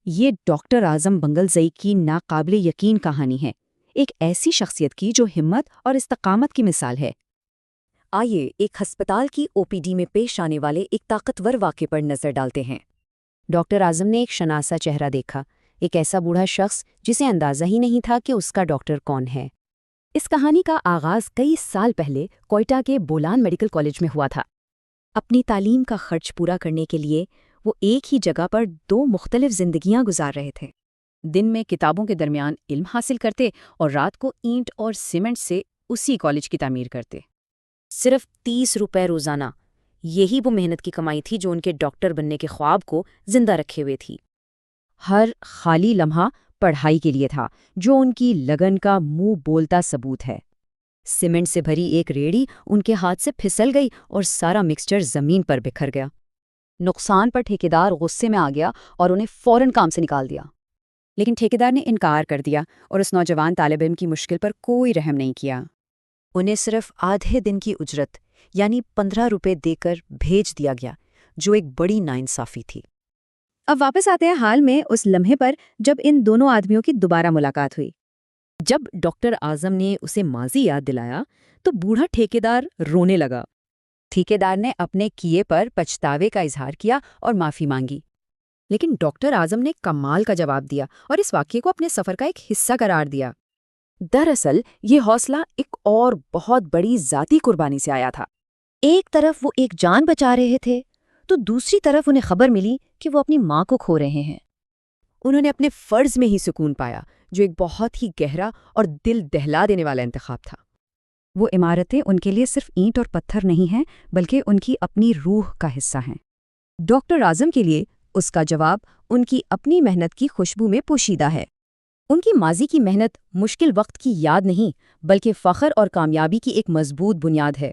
یہ ڈاکٹر اعظم بنگلزئی کی ناقابل یقین کہانی ہے، ایک ایسی شخصیت کی جو ہمت اور استقامت کی مثال ہے۔ آئیے ایک ہسپتال کی او پی ڈی میں پیش آنے والے ایک طاقتور واقعے پر نظر ڈالتے ہیں۔ ڈاکٹر اعظم نے ایک شناسا چہرہ دیکھا، ایک ایسا بوڑھا شخص جسے اندازہ ہی نہیں تھا کہ اس کا ڈاکٹر کون ہے۔ اس کہانی کا آغاز کئی سال پہلے کوئٹہ کے بولان میڈیکل کالج میں ہوا تھا۔ اپنی تعلیم کا خرچ پورا کرنے کے لیے وہ ایک ہی جگہ پر دو مختلف زندگیاں گزار رہے تھے۔ دن میں کتابوں کے درمیان علم حاصل کرتے اور رات کو اینٹ اور سیمنٹ سے اسی کالج کی تعمیر کرتے۔ صرف 30 روپے روزانہ، یہی وہ محنت کی کمائی تھی جو ان کے ڈاکٹر بننے کے خواب کو زندہ رکھے ہوئے تھی۔ ہر خالی لمحہ پڑھائی کے لیے تھا، جو ان کی لگن کا منہ بولتا ثبوت ہے۔ سیمنٹ سے بھری ایک ریڑھی ان کے ہاتھ سے پھسل گئی اور سارا مکسچر زمین پر بکھر گیا۔ نقصان پر ٹھیکیدار غصے میں آ گیا اور انہیں فوراً کام سے نکال دیا۔ لیکن ٹھیکیدار نے انکار کر دیا اور اس نوجوان طالب علم کی مشکل پر کوئی رحم نہیں کیا۔ انہیں صرف آدھے دن کی اجرت یعنی 15 روپے دے کر بھیج دیا گیا، جو ایک بڑی ناانصافی تھی۔ اب واپس آتے ہیں حال میں اس لمحے پر جب ان دونوں آدمیوں کی دوبارہ ملاقات ہوئی۔ جب ڈاکٹر اعظم نے اسے ماضی یاد دلایا تو بوڑھا ٹھیکیدار رونے لگا۔ ٹھیکیدار نے اپنے کیے پر پچھتاوے کا اظہار کیا اور معافی مانگی، لیکن ڈاکٹر اعظم نے کمال کا جواب دیا اور اس واقعے کو اپنے سفر کا ایک حصہ قرار دیا۔ دراصل یہ حوصلہ ایک اور بہت بڑی ذاتی قربانی سے آیا تھا۔ ایک طرف وہ ایک جان بچا رہے تھے تو دوسری طرف انہیں خبر ملی کہ وہ اپنی ماں کو کھو رہے ہیں۔ انہوں نے اپنے فرض میں ہی سکون پایا، جو ایک بہت ہی گہرا اور دل دہلا دینے والا انتخاب تھا۔ وہ عمارتیں ان کے لیے صرف اینٹ اور پتھر نہیں ہیں، بلکہ ان کی اپنی روح کا حصہ ہیں۔ ڈاکٹر اعظم کے لیے اس کا جواب ان کی اپنی محنت کی خوشبو میں پوشیدہ ہے۔ ان کی ماضی کی محنت مشکل وقت کی یاد نہیں، بلکہ فخر اور کامیابی کی ایک مضبوط بنیاد ہے۔